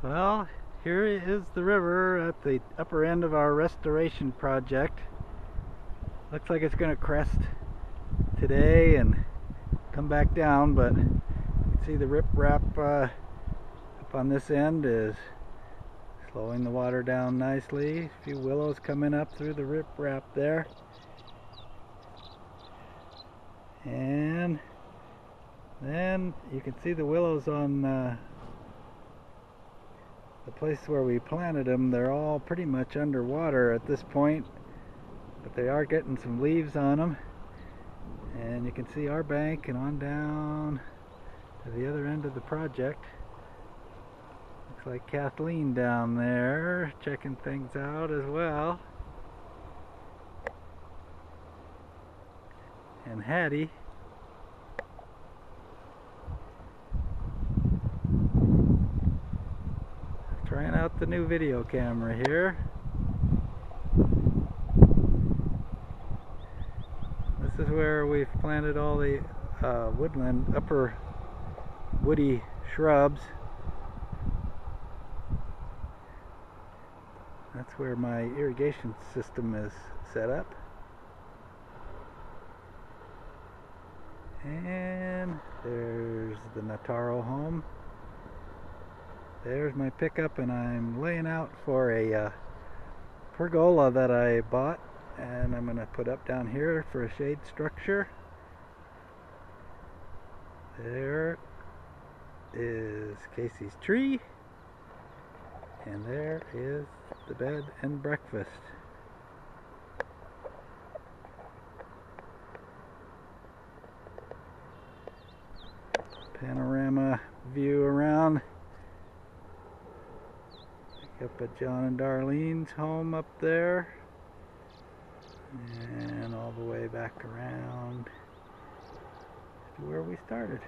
Well, here is the river at the upper end of our restoration project. Looks like it's going to crest today and come back down, but you can see the riprap up on this end is slowing the water down nicely. A few willows coming up through the riprap there. And then you can see the willows on the place where we planted them. They're all pretty much underwater at this point, but they are getting some leaves on them. And you can see our bank and on down to the other end of the project. Looks like Kathleen down there checking things out as well. And Hattie. Trying out the new video camera here. This is where we've planted all the woodland, upper woody shrubs. That's where my irrigation system is set up. And there's the Nataro home. There's my pickup, and I'm laying out for a pergola that I bought, and I'm going to put up down here for a shade structure. There is Casey's tree, and there is the bed and breakfast. Panorama view around. Up at John and Darlene's home up there, and all the way back around to where we started.